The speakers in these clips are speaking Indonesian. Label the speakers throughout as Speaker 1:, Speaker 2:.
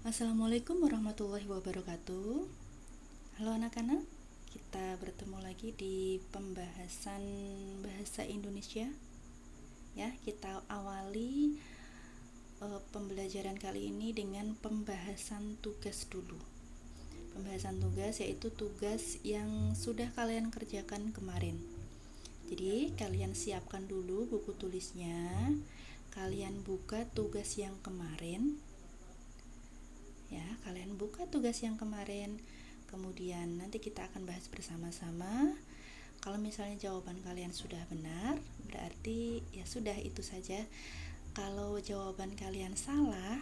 Speaker 1: Assalamualaikum warahmatullahi wabarakatuh. Halo anak-anak, kita bertemu lagi di pembahasan bahasa Indonesia. Ya, kita awali pembelajaran kali ini dengan pembahasan tugas dulu. Pembahasan tugas yaitu tugas yang sudah kalian kerjakan kemarin. Jadi, kalian siapkan dulu buku tulisnya. Kalian buka tugas yang kemarin. Ya, kalian buka tugas yang kemarin, kemudian nanti kita akan bahas bersama-sama. Kalau misalnya jawaban kalian sudah benar, berarti ya sudah itu saja. Kalau jawaban kalian salah,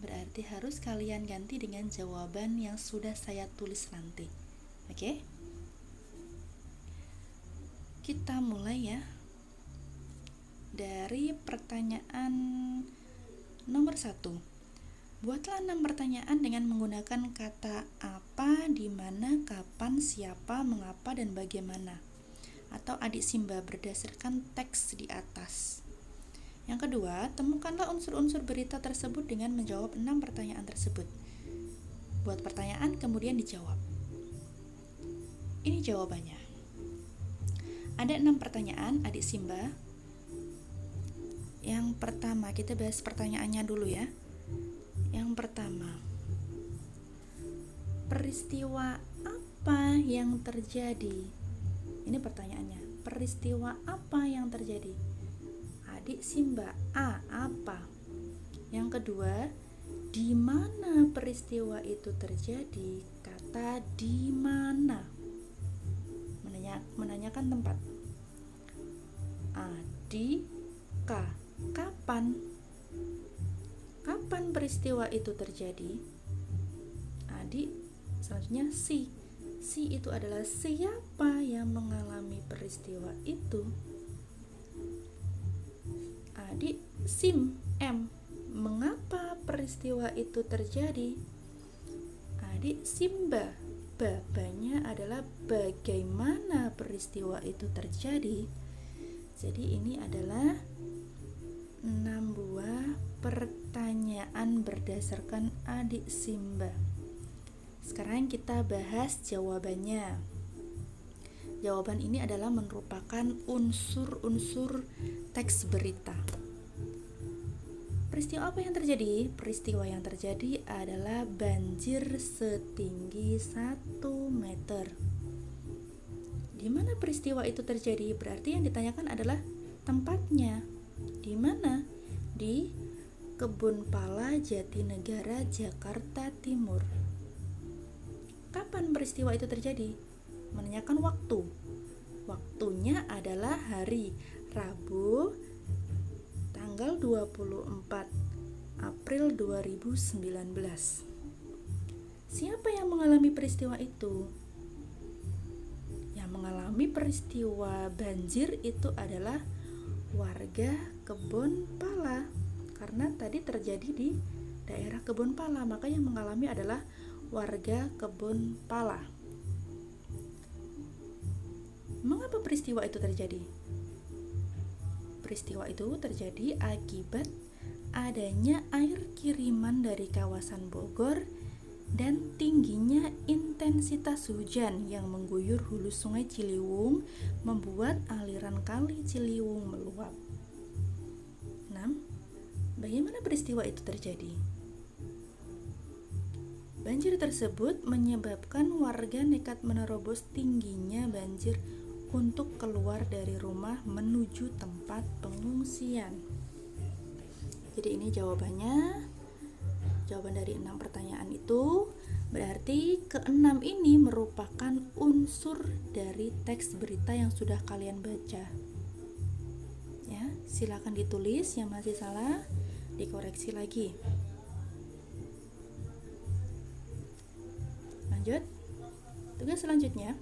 Speaker 1: berarti harus kalian ganti dengan jawaban yang sudah saya tulis nanti. Oke? Kita mulai ya. Dari pertanyaan nomor 1. Buatlah 6 pertanyaan dengan menggunakan kata apa, di mana, kapan, siapa, mengapa, dan bagaimana. Atau adik Simba berdasarkan teks di atas. Yang kedua, temukanlah unsur-unsur berita tersebut dengan menjawab 6 pertanyaan tersebut. Buat pertanyaan, kemudian dijawab. Ini jawabannya. Ada 6 pertanyaan, adik Simba. Yang pertama, kita bahas pertanyaannya dulu ya. Yang pertama, peristiwa apa yang terjadi? Ini pertanyaannya. Peristiwa apa yang terjadi? Adik Simba, A, apa? Yang kedua, di mana peristiwa itu terjadi? Kata di mana. Menanyakan tempat. Adik, K, kapan? Kapan peristiwa itu terjadi? Adik, selanjutnya si. Si itu adalah siapa yang mengalami peristiwa itu? Adik, Sim, M, mengapa peristiwa itu terjadi? Adik, Simba, babanya adalah bagaimana peristiwa itu terjadi? Jadi ini adalah 6 buah pertanyaan berdasarkan adik Simba. Sekarang kita bahas jawabannya. Jawaban ini adalah merupakan unsur-unsur teks berita. Peristiwa apa yang terjadi? Peristiwa yang terjadi adalah banjir setinggi 1 meter. Di mana peristiwa itu terjadi? Berarti yang ditanyakan adalah tempatnya. Di mana? Di Kebun Pala, Jatinegara, Jakarta Timur. Kapan peristiwa itu terjadi? Menanyakan waktu. Waktunya adalah hari Rabu, tanggal 24 April 2019. Siapa yang mengalami peristiwa itu? Yang mengalami peristiwa banjir itu adalah warga Kebun Pala, karena tadi terjadi di daerah Kebun Pala, maka yang mengalami adalah warga Kebun Pala. Mengapa peristiwa itu terjadi? Peristiwa itu terjadi akibat adanya air kiriman dari kawasan Bogor dan tingginya intensitas hujan yang mengguyur hulu Sungai Ciliwung, membuat aliran Kali Ciliwung meluap. 6. Bagaimana peristiwa itu terjadi? Banjir tersebut menyebabkan warga nekat menerobos tingginya banjir untuk keluar dari rumah menuju tempat pengungsian. Jadi ini jawabannya. Jawaban dari 6 pertanyaan itu berarti ke-6 ini merupakan unsur dari teks berita yang sudah kalian baca. Ya, silakan ditulis, yang masih salah dikoreksi lagi. Lanjut. Tugas selanjutnya.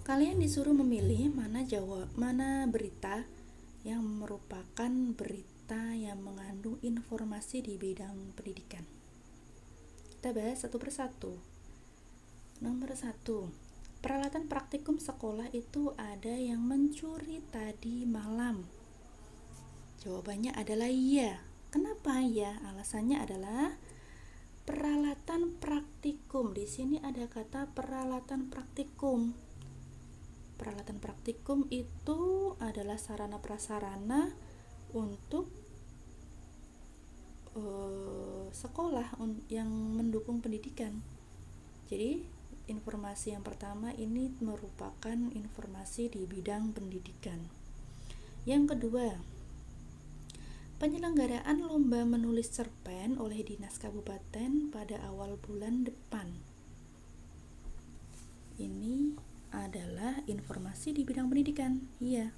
Speaker 1: Kalian disuruh memilih mana berita yang merupakan berita yang mengandung informasi di bidang pendidikan. Kita bahas satu persatu. Nomor 1, peralatan praktikum sekolah itu ada yang mencuri tadi malam. Jawabannya adalah iya. Kenapa ya? Alasannya adalah peralatan praktikum. Di sini ada kata peralatan praktikum. Peralatan praktikum itu adalah sarana prasarana untuk sekolah yang mendukung pendidikan. Jadi informasi yang pertama ini merupakan informasi di bidang pendidikan. Yang kedua, penyelenggaraan lomba menulis cerpen oleh Dinas Kabupaten pada awal bulan depan. Ini adalah informasi di bidang pendidikan. Iya.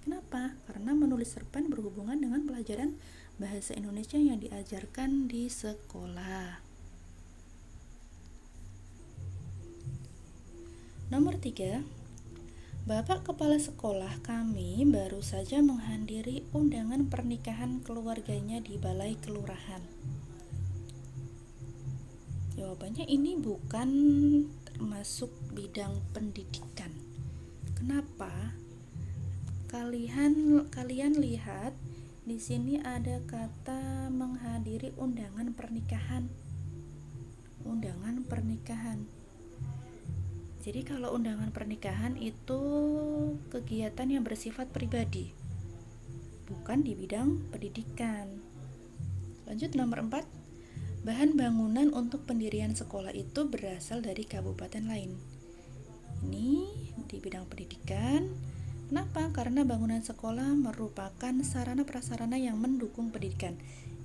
Speaker 1: Kenapa? Karena menulis cerpen berhubungan dengan pelajaran bahasa Indonesia yang diajarkan di sekolah. Nomor 3, Bapak Kepala Sekolah kami baru saja menghadiri undangan pernikahan keluarganya di Balai Kelurahan. Jawabannya ini bukan termasuk bidang pendidikan. Kenapa? Kalian lihat di sini ada kata menghadiri undangan pernikahan. Undangan pernikahan. Jadi kalau undangan pernikahan itu kegiatan yang bersifat pribadi, bukan di bidang pendidikan. Lanjut nomor 4, bahan bangunan untuk pendirian sekolah itu berasal dari kabupaten lain. Ini di bidang pendidikan. Kenapa? Karena bangunan sekolah merupakan sarana prasarana yang mendukung pendidikan.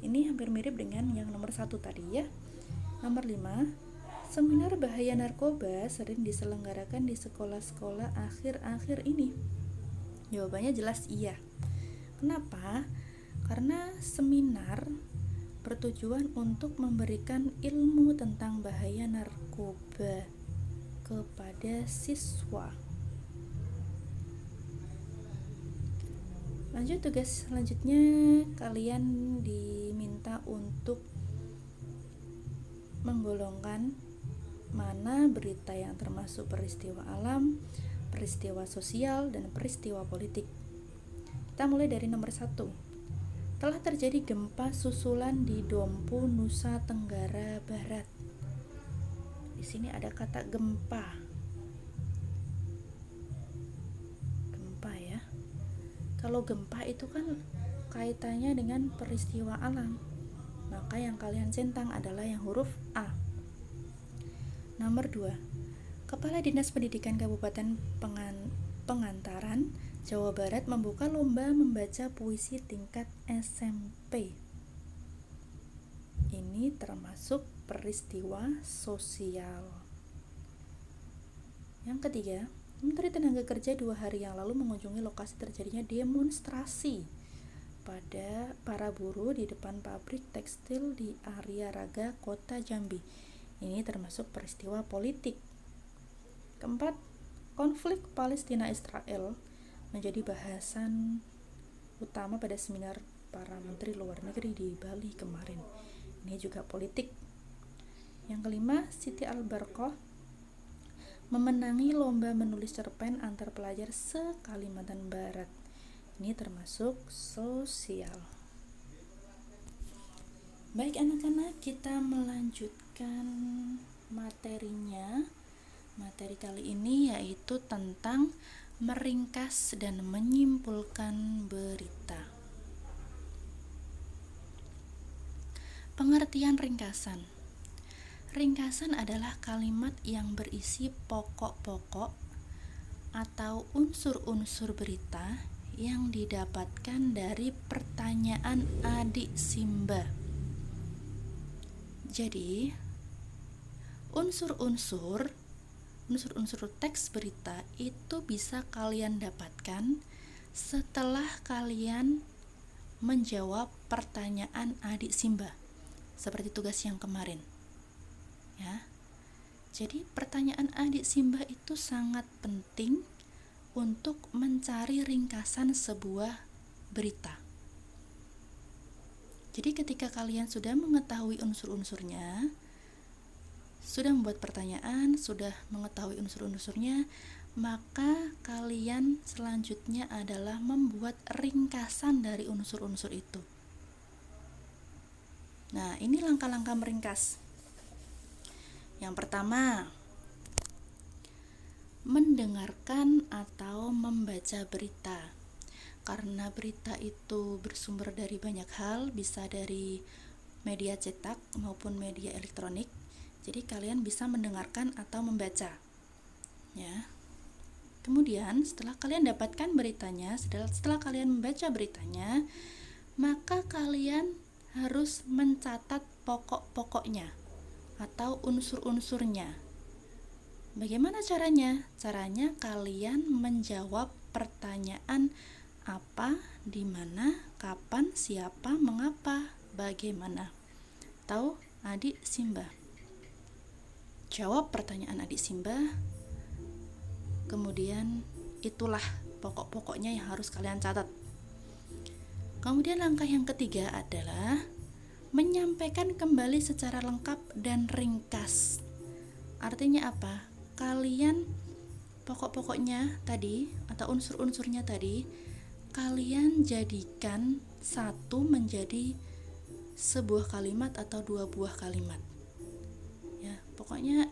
Speaker 1: Ini hampir mirip dengan yang nomor 1 tadi ya. Nomor 5, seminar bahaya narkoba sering diselenggarakan di sekolah-sekolah akhir-akhir ini. Jawabannya jelas iya. Kenapa? Karena seminar bertujuan untuk memberikan ilmu tentang bahaya narkoba kepada siswa. Lanjut, tugas selanjutnya kalian diminta untuk menggolongkan mana berita yang termasuk peristiwa alam, peristiwa sosial, dan peristiwa politik. Kita mulai dari nomor 1. Telah terjadi gempa susulan di Dompu, Nusa Tenggara Barat. Di sini ada kata gempa. Gempa ya. Kalau gempa itu kan kaitannya dengan peristiwa alam. Maka yang kalian centang adalah yang huruf A. Nomor 2, Kepala Dinas Pendidikan Kabupaten Pengantaran, Jawa Barat membuka lomba membaca puisi tingkat SMP. Ini termasuk peristiwa sosial. Yang ketiga, Menteri Tenaga Kerja 2 hari yang lalu mengunjungi lokasi terjadinya demonstrasi pada para buruh di depan pabrik tekstil di Arya Raga, Kota Jambi. Ini termasuk peristiwa politik. Keempat, konflik Palestina-Israel menjadi bahasan utama pada seminar para menteri luar negeri di Bali kemarin. Ini juga politik. Yang kelima, Siti Al-Barqah memenangi lomba menulis cerpen antar pelajar se-Kalimantan Barat. Ini termasuk sosial. Baik anak-anak, kita melanjutkan materinya. Materi kali ini yaitu tentang meringkas dan menyimpulkan berita. Pengertian ringkasan. Ringkasan adalah kalimat yang berisi pokok-pokok atau unsur-unsur berita yang didapatkan dari pertanyaan adik Simba. Jadi, unsur-unsur teks berita itu bisa kalian dapatkan setelah kalian menjawab pertanyaan adik Simba, seperti tugas yang kemarin. Ya. Jadi, pertanyaan adik Simba itu sangat penting untuk mencari ringkasan sebuah berita. Jadi ketika kalian sudah mengetahui unsur-unsurnya, sudah membuat pertanyaan, sudah mengetahui unsur-unsurnya, maka kalian selanjutnya adalah membuat ringkasan dari unsur-unsur itu. Nah, ini langkah-langkah meringkas. Yang pertama, mendengarkan atau membaca berita. Karena berita itu bersumber dari banyak hal, bisa dari media cetak maupun media elektronik. Jadi kalian bisa mendengarkan atau membaca. Ya. Kemudian setelah kalian dapatkan beritanya, setelah kalian membaca beritanya, maka kalian harus mencatat pokok-pokoknya atau unsur-unsurnya. Bagaimana caranya? Caranya kalian menjawab pertanyaan apa, di mana, kapan, siapa, mengapa, bagaimana. Tahu adik Simba? Jawab pertanyaan adik Simba. Kemudian itulah pokok-pokoknya yang harus kalian catat. Kemudian langkah yang ketiga adalah menyampaikan kembali secara lengkap dan ringkas. Artinya apa? Kalian pokok-pokoknya tadi atau unsur-unsurnya tadi kalian jadikan satu menjadi sebuah kalimat atau dua buah kalimat. Ya, pokoknya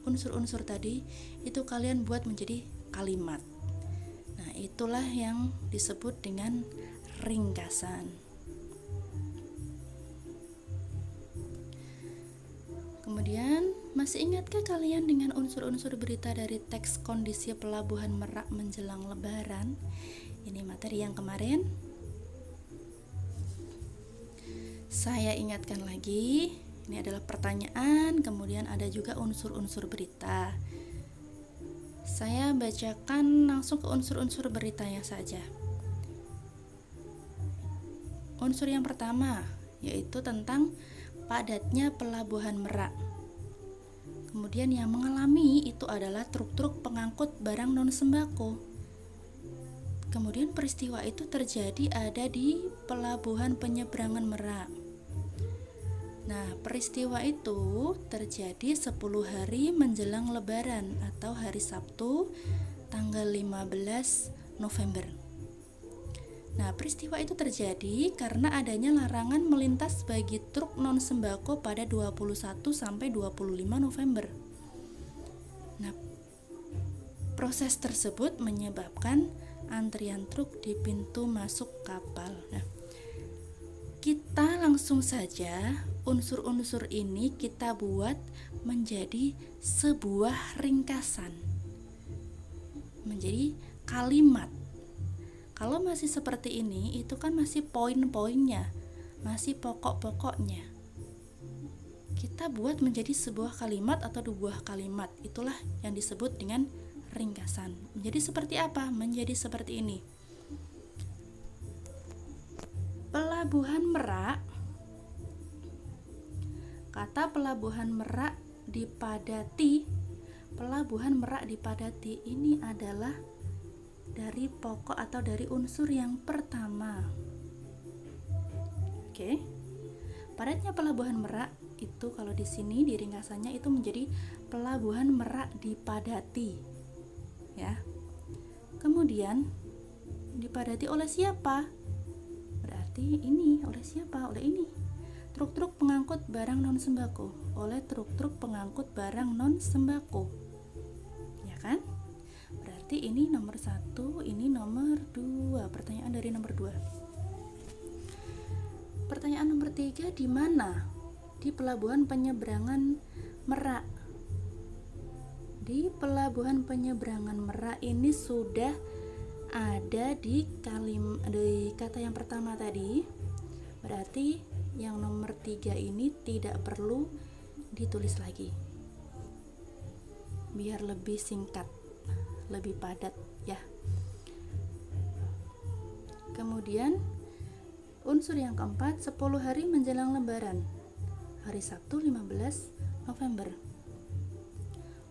Speaker 1: unsur-unsur tadi itu kalian buat menjadi kalimat. Nah, itulah yang disebut dengan ringkasan. Kemudian, masih ingatkah kalian dengan unsur-unsur berita dari teks kondisi pelabuhan Merak menjelang Lebaran? Ini materi yang kemarin. Saya ingatkan lagi, ini adalah pertanyaan, kemudian ada juga unsur-unsur berita. Saya bacakan langsung ke unsur-unsur beritanya saja. Unsur yang pertama yaitu tentang padatnya pelabuhan Merak. Kemudian yang mengalami itu adalah truk-truk pengangkut barang non sembako. Kemudian peristiwa itu terjadi ada di pelabuhan penyeberangan Merak. Nah, peristiwa itu terjadi 10 hari menjelang Lebaran atau hari Sabtu tanggal 15 November. Nah, peristiwa itu terjadi karena adanya larangan melintas bagi truk non sembako pada 21 sampai 25 November. Nah, proses tersebut menyebabkan antrian truk di pintu masuk kapal. Nah, kita langsung saja unsur-unsur ini kita buat menjadi sebuah ringkasan, menjadi kalimat. Kalau masih seperti ini, itu kan masih poin-poinnya, masih pokok-pokoknya. Kita buat menjadi sebuah kalimat atau dua buah kalimat. Itulah yang disebut dengan ringkasan. Menjadi seperti apa? Menjadi seperti ini. Pelabuhan Merak. Kata pelabuhan Merak dipadati. Pelabuhan Merak dipadati ini adalah dari pokok atau dari unsur yang pertama. Oke. Padatnya pelabuhan Merak itu kalau di sini di ringkasannya itu menjadi pelabuhan Merak dipadati. Ya. Kemudian dipadati oleh siapa? Berarti ini oleh siapa? Oleh ini. Truk-truk pengangkut barang non sembako. Oleh truk-truk pengangkut barang non sembako. Ya kan? Berarti ini nomor 1, ini nomor 2. Pertanyaan dari nomor 2. Pertanyaan nomor 3, di mana? Di pelabuhan penyeberangan Merak. Di pelabuhan penyeberangan Merak ini sudah ada di kata yang pertama tadi. Berarti yang nomor 3 ini tidak perlu ditulis lagi. Biar lebih singkat, lebih padat ya. Kemudian unsur yang keempat, 10 hari menjelang Lebaran, hari Sabtu 15 November.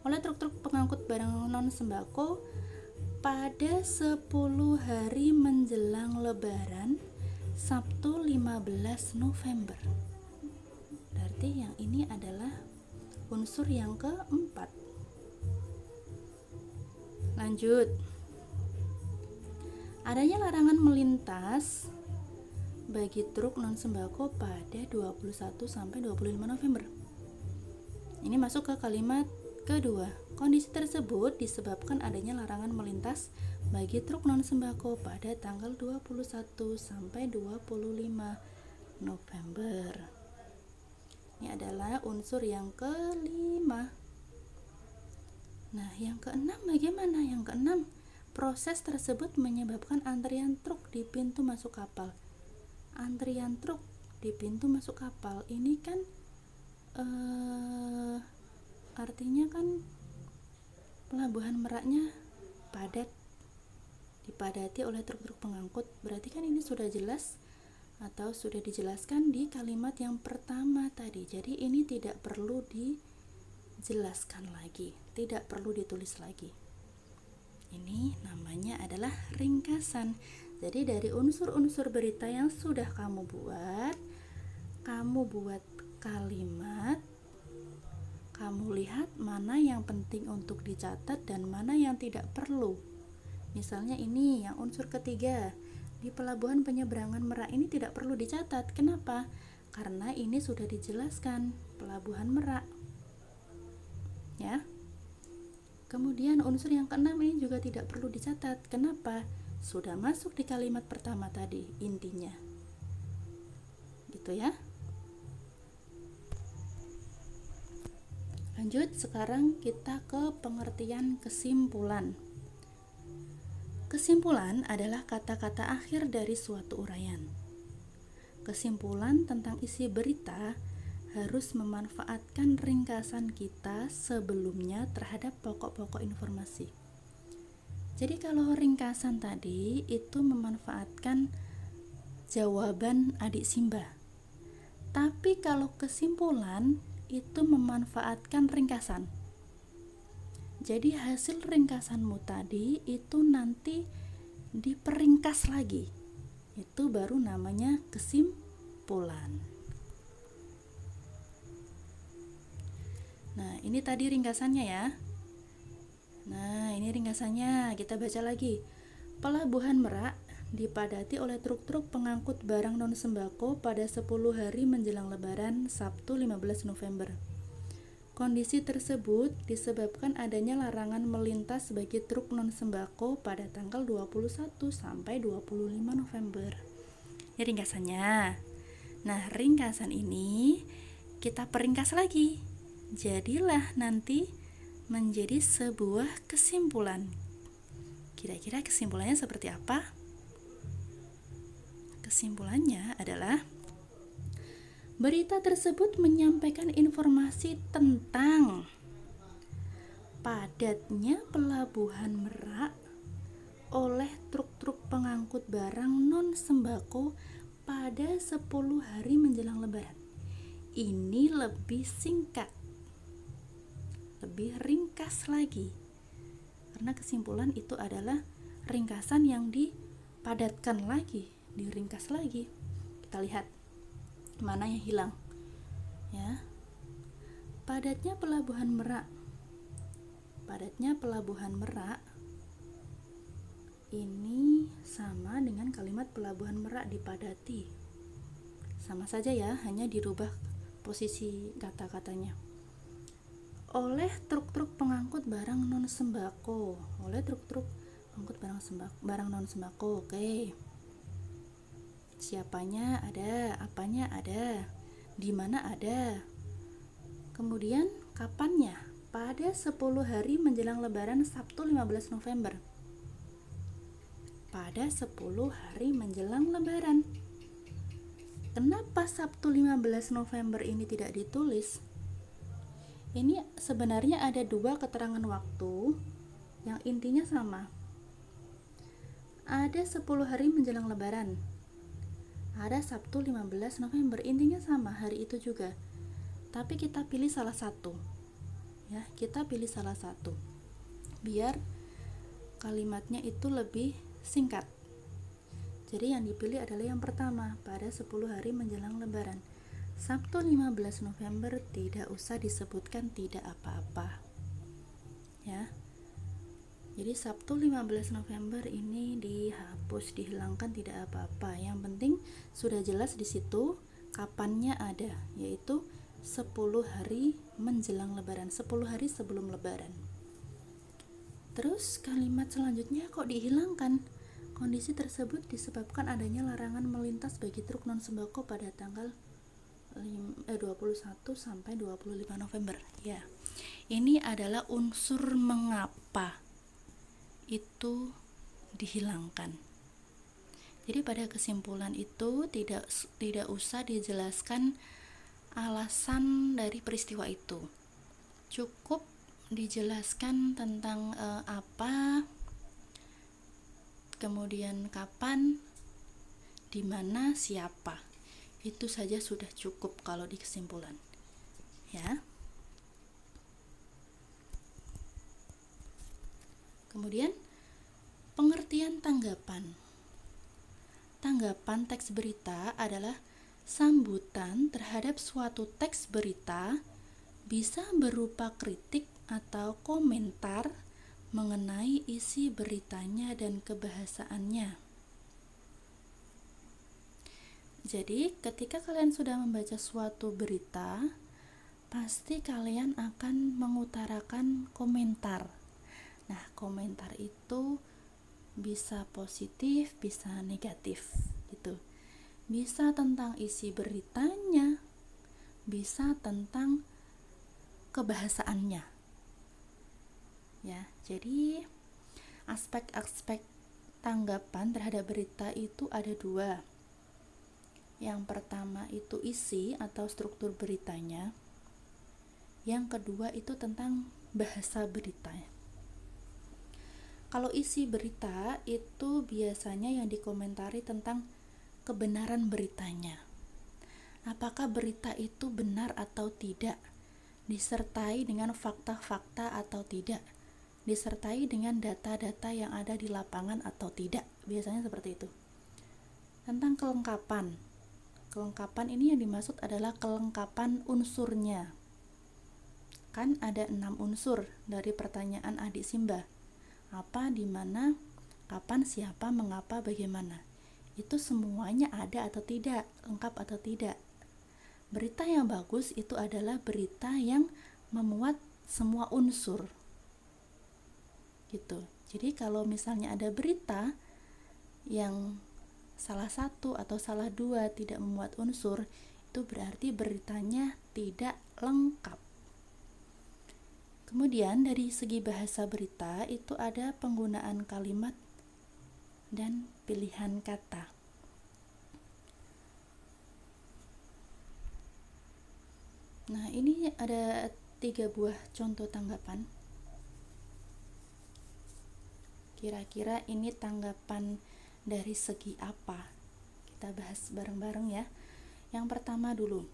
Speaker 1: Oleh truk-truk pengangkut barang non sembako pada 10 hari menjelang Lebaran, Sabtu 15 November. Berarti yang ini adalah unsur yang keempat. Lanjut. Adanya larangan melintas bagi truk non sembako pada 21 sampai 25 November. Ini masuk ke kalimat kedua. Kondisi tersebut disebabkan adanya larangan melintas bagi truk non sembako pada tanggal 21 sampai 25 November. Ini adalah unsur yang kelima. Nah, yang keenam bagaimana? Yang keenam, proses tersebut menyebabkan antrian truk di pintu masuk kapal. Antrian truk di pintu masuk kapal ini kan artinya kan pelabuhan Meraknya padat, dipadati oleh truk-truk pengangkut. Berarti kan ini sudah jelas atau sudah dijelaskan di kalimat yang pertama tadi. Jadi ini tidak perlu dijelaskan lagi, tidak perlu ditulis lagi. Ini namanya adalah ringkasan. Jadi dari unsur-unsur berita yang sudah kamu buat kalimat, kamu lihat mana yang penting untuk dicatat dan mana yang tidak perlu. Misalnya ini yang unsur ketiga, di pelabuhan penyeberangan Merak ini tidak perlu dicatat. Kenapa? Karena ini sudah dijelaskan, pelabuhan Merak. Ya. Kemudian unsur yang keenam ini juga tidak perlu dicatat. Kenapa? Sudah masuk di kalimat pertama tadi intinya. Gitu ya. Lanjut, sekarang kita ke pengertian kesimpulan. Kesimpulan adalah kata-kata akhir dari suatu uraian. Kesimpulan tentang isi berita harus memanfaatkan ringkasan kita sebelumnya terhadap pokok-pokok informasi. Jadi kalau ringkasan tadi itu memanfaatkan jawaban adik Simba. Tapi kalau kesimpulan itu memanfaatkan ringkasan. Jadi hasil ringkasanmu tadi itu nanti diperingkas lagi. Itu baru namanya kesimpulan. Nah, ini tadi ringkasannya ya. Nah, ini ringkasannya, kita baca lagi. Pelabuhan Merak dipadati oleh truk-truk pengangkut barang non sembako pada 10 hari menjelang Lebaran, Sabtu 15 November. Kondisi tersebut disebabkan adanya larangan melintas bagi truk non sembako pada tanggal 21 sampai 25 November. Ini ringkasannya. Nah, ringkasan ini kita peringkas lagi. Jadilah nanti menjadi sebuah kesimpulan. Kira-kira kesimpulannya seperti apa? Kesimpulannya adalah berita tersebut menyampaikan informasi tentang padatnya pelabuhan Merak oleh truk-truk pengangkut barang non sembako pada 10 hari menjelang Lebaran. Ini lebih singkat, lebih ringkas lagi, karena kesimpulan itu adalah ringkasan yang dipadatkan lagi, diringkas lagi. Kita lihat mana yang hilang ya. Padatnya pelabuhan Merak ini sama dengan kalimat pelabuhan Merak dipadati, sama saja ya, hanya dirubah posisi kata-katanya. Oleh truk-truk pengangkut barang non sembako, oleh truk-truk pengangkut barang non sembako. Oke. Siapanya ada, apanya ada, di mana ada. Kemudian kapannya? Pada 10 hari menjelang Lebaran, Sabtu 15 November. Pada 10 hari menjelang Lebaran. Kenapa Sabtu 15 November ini tidak ditulis? Ini sebenarnya ada dua keterangan waktu yang intinya sama. Ada 10 hari menjelang Lebaran. Ada Sabtu 15 November, intinya sama, hari itu juga. Tapi kita pilih salah satu. Ya, kita pilih salah satu. Biar kalimatnya itu lebih singkat. Jadi yang dipilih adalah yang pertama, pada 10 hari menjelang Lebaran. Sabtu 15 November tidak usah disebutkan tidak apa-apa. Ya. Jadi Sabtu 15 November ini dihapus, dihilangkan, tidak apa-apa. Yang penting sudah jelas di situ kapannya ada, yaitu 10 hari menjelang lebaran, 10 hari sebelum lebaran. Terus kalimat selanjutnya kok dihilangkan? Kondisi tersebut disebabkan adanya larangan melintas bagi truk non sembako pada tanggal 21 sampai 25 November. Ya. Ini adalah unsur mengapa itu dihilangkan. Jadi pada kesimpulan itu tidak usah dijelaskan alasan dari peristiwa itu. Cukup dijelaskan tentang apa, kemudian kapan, di mana, siapa. Itu saja sudah cukup kalau di kesimpulan. Ya. Kemudian pengertian tanggapan. Tanggapan teks berita adalah sambutan terhadap suatu teks berita, bisa berupa kritik atau komentar mengenai isi beritanya dan kebahasaannya. Jadi, ketika kalian sudah membaca suatu berita, pasti kalian akan mengutarakan komentar. Nah, komentar itu bisa positif, bisa negatif, gitu. Bisa tentang isi beritanya, bisa tentang kebahasaannya. Ya, jadi aspek-aspek tanggapan terhadap berita itu ada dua. Yang pertama itu isi atau struktur beritanya. Yang kedua itu tentang bahasa beritanya. Kalau isi berita itu biasanya yang dikomentari tentang kebenaran beritanya. Apakah berita itu benar atau tidak? Disertai dengan fakta-fakta atau tidak? Disertai dengan data-data yang ada di lapangan atau tidak? Biasanya seperti itu. Tentang kelengkapan. Kelengkapan ini yang dimaksud adalah kelengkapan unsurnya. Kan ada 6 unsur dari pertanyaan adik Simba. Apa, di mana, kapan, siapa, mengapa, bagaimana. Itu semuanya ada atau tidak, lengkap atau tidak. Berita yang bagus itu adalah berita yang memuat semua unsur. Gitu. Jadi kalau misalnya ada berita yang salah satu atau salah dua tidak memuat unsur, itu berarti beritanya tidak lengkap. Kemudian dari segi bahasa berita itu ada penggunaan kalimat dan pilihan kata. Nah, ini ada 3 buah contoh tanggapan. Kira-kira ini tanggapan dari segi apa? Kita bahas bareng-bareng ya. Yang pertama dulu.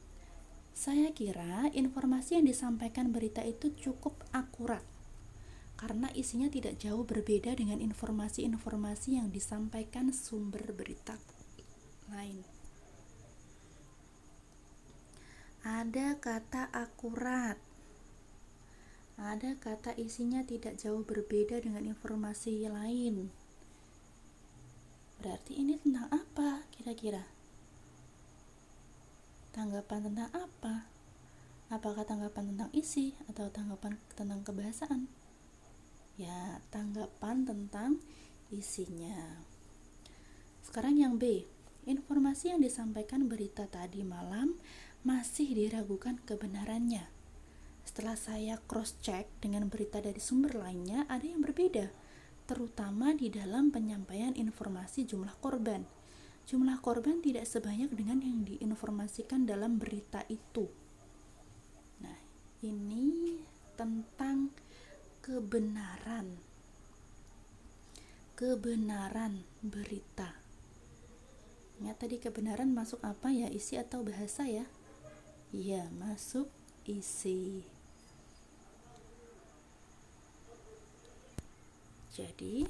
Speaker 1: Saya kira informasi yang disampaikan berita itu cukup akurat karena isinya tidak jauh berbeda dengan informasi-informasi yang disampaikan sumber berita lain. Ada kata akurat, ada kata isinya tidak jauh berbeda dengan informasi lain. Berarti ini tentang apa kira-kira? Tanggapan tentang apa? Apakah tanggapan tentang isi atau tanggapan tentang kebahasaan? Ya, tanggapan tentang isinya. Sekarang yang B. Informasi yang disampaikan berita tadi malam masih diragukan kebenarannya. Setelah saya cross-check dengan berita dari sumber lainnya, ada yang berbeda, terutama di dalam penyampaian informasi jumlah korban. Jumlah korban tidak sebanyak dengan yang diinformasikan dalam berita itu. Nah, ini tentang kebenaran berita. Ya, tadi kebenaran masuk apa ya? Isi atau bahasa ya? Iya, masuk isi. Jadi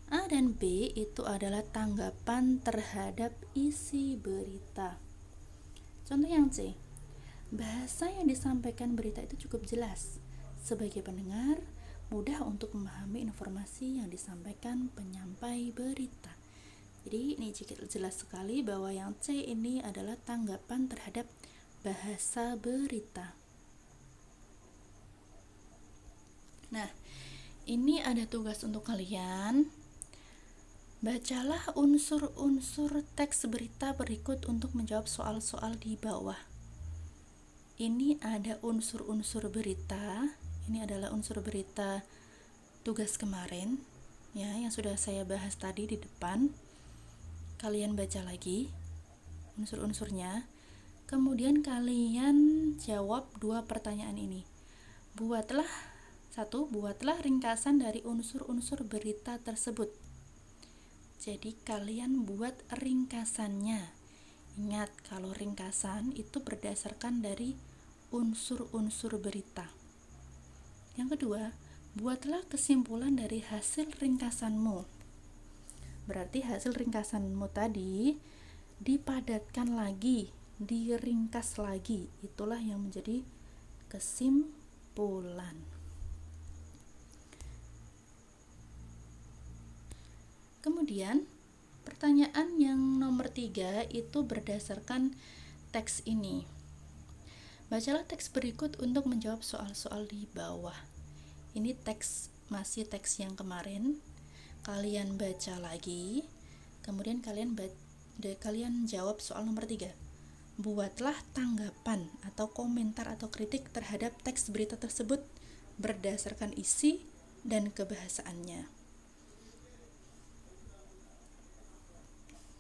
Speaker 1: A dan B itu adalah tanggapan terhadap isi berita. Contoh yang C. Bahasa yang disampaikan berita itu cukup jelas. Sebagai pendengar, mudah untuk memahami informasi yang disampaikan penyampai berita. Jadi ini jelas sekali bahwa yang C ini adalah tanggapan terhadap bahasa berita. Nah, ini ada tugas untuk kalian. Bacalah unsur-unsur teks berita berikut untuk menjawab soal-soal di bawah. Ini ada unsur-unsur berita. Ini adalah unsur berita tugas kemarin, ya, yang sudah saya bahas tadi di depan. Kalian baca lagi unsur-unsurnya. Kemudian kalian jawab 2 pertanyaan ini. Buatlah ringkasan dari unsur-unsur berita tersebut. Jadi kalian buat ringkasannya. Ingat, kalau ringkasan itu berdasarkan dari unsur-unsur berita. Yang kedua, buatlah kesimpulan dari hasil ringkasanmu. Berarti hasil ringkasanmu tadi dipadatkan lagi, diringkas lagi. Itulah yang menjadi kesimpulan. Kemudian pertanyaan yang nomor 3 itu berdasarkan teks ini. Bacalah teks berikut untuk menjawab soal-soal di bawah. Ini masih teks yang kemarin. Kalian baca lagi. Kemudian kalian jawab soal nomor 3. Buatlah tanggapan atau komentar atau kritik terhadap teks berita tersebut berdasarkan isi dan kebahasaannya.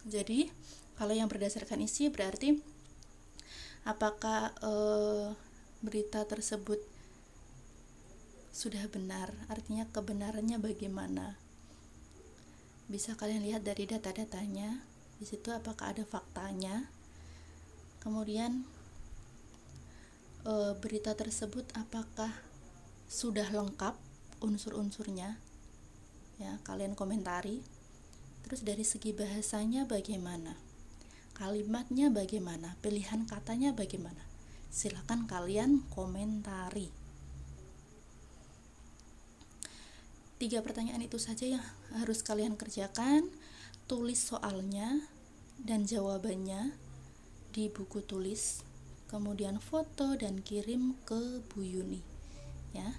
Speaker 1: Jadi kalau yang berdasarkan isi berarti apakah berita tersebut sudah benar, artinya kebenarannya bagaimana. Bisa kalian lihat dari data-datanya, di situ apakah ada faktanya. Kemudian berita tersebut apakah sudah lengkap unsur-unsurnya, ya, kalian komentari. Terus dari segi bahasanya bagaimana, kalimatnya bagaimana, pilihan katanya bagaimana, silakan kalian komentari. 3 pertanyaan itu saja yang harus kalian kerjakan. Tulis soalnya dan jawabannya di buku tulis, kemudian foto dan kirim ke Bu Yuni, ya.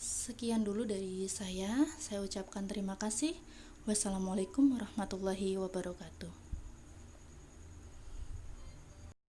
Speaker 1: Sekian dulu dari saya ucapkan terima kasih. Wassalamualaikum warahmatullahi wabarakatuh.